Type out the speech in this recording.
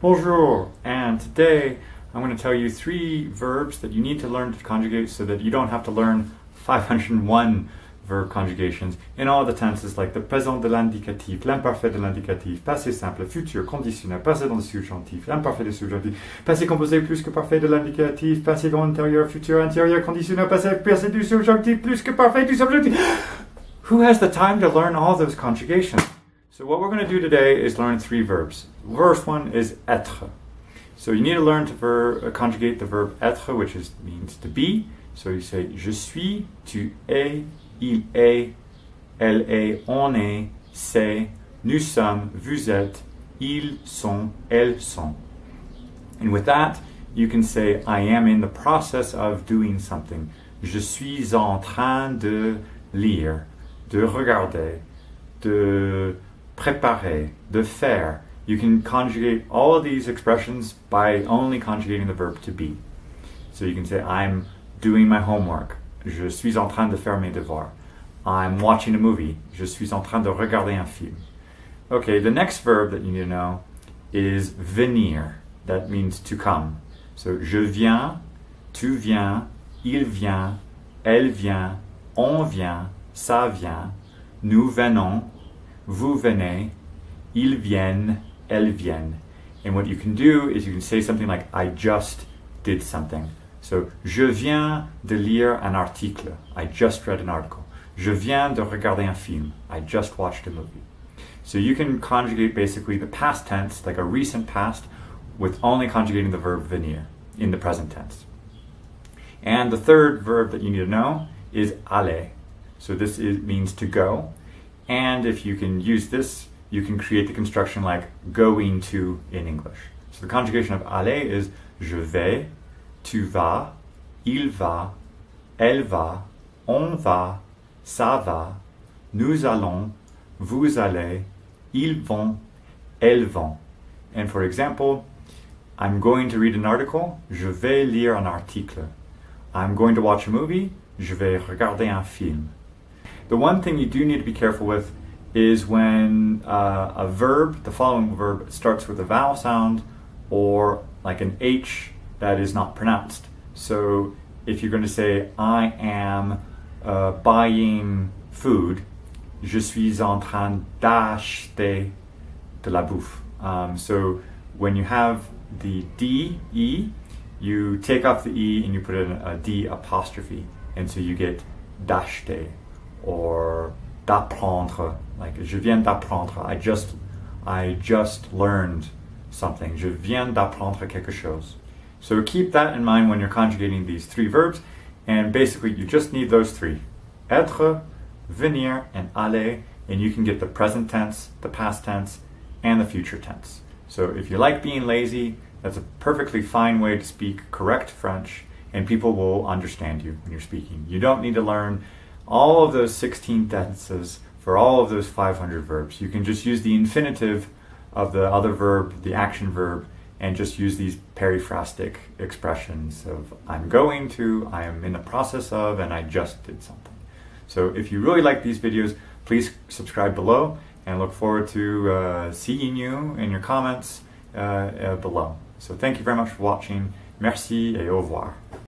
Bonjour, and today I'm going to tell you 3 verbs that you need to learn to conjugate so that you don't have to learn 501 verb conjugations in all the tenses like the présent de l'indicatif, l'imparfait de l'indicatif, passé simple, futur, conditionnel, passé dans le subjonctif, l'imparfait du subjonctif, passé composé plus que parfait de l'indicatif, passé antérieur, futur, antérieur, conditionnel, passé du subjonctif plus que parfait du subjonctif. Who has the time to learn all those conjugations? So what we're going to do today is learn 3 verbs. The first one is être. So you need to learn to conjugate the verb être, which means to be. So you say je suis, tu es, il est, elle est, on est, c'est, nous sommes, vous êtes, ils sont, elles sont. And with that, you can say I am in the process of doing something. Je suis en train de lire, de regarder, de préparer, de faire. You can conjugate all of these expressions by only conjugating the verb to be. So you can say, I'm doing my homework. Je suis en train de faire mes devoirs. I'm watching a movie. Je suis en train de regarder un film. Okay, the next verb that you need to know is venir. That means to come. So je viens, tu viens, il vient, elle vient, on vient, ça vient, nous venons, vous venez, ils viennent, elles viennent. And what you can do is you can say something like, I just did something. So, je viens de lire un article. I just read an article. Je viens de regarder un film. I just watched a movie. So you can conjugate basically the past tense, like a recent past, with only conjugating the verb venir in the present tense. And the third verb that you need to know is aller. So means to go. And if you can use this, you can create the construction like going to in English. So the conjugation of aller is je vais, tu vas, il va, elle va, on va, ça va, nous allons, vous allez, ils vont, elles vont. And for example, I'm going to read an article, je vais lire un article. I'm going to watch a movie, je vais regarder un film. The one thing you do need to be careful with is when a verb, the following verb, starts with a vowel sound or like an H that is not pronounced. So if you're going to say, I am buying food, je suis en train d'acheter de la bouffe. So when you have the D, E, you take off the E and you put in a D apostrophe. And so you get d'acheter or d'apprendre, like je viens d'apprendre. I just learned something. Je viens d'apprendre quelque chose. So keep that in mind when you're conjugating these 3 verbs, and basically you just need those 3: être, venir, and aller, and you can get the present tense, the past tense, and the future tense. So if you like being lazy, that's a perfectly fine way to speak correct French, and people will understand you when you're speaking. You don't need to learn all of those 16 tenses for all of those 500 verbs. You can just use the infinitive of the other verb, the action verb, and just use these periphrastic expressions of I'm going to, I am in the process of, and I just did something. So if you really like these videos, please subscribe below, and look forward to seeing you in your comments below. So thank you very much for watching. Merci et au revoir.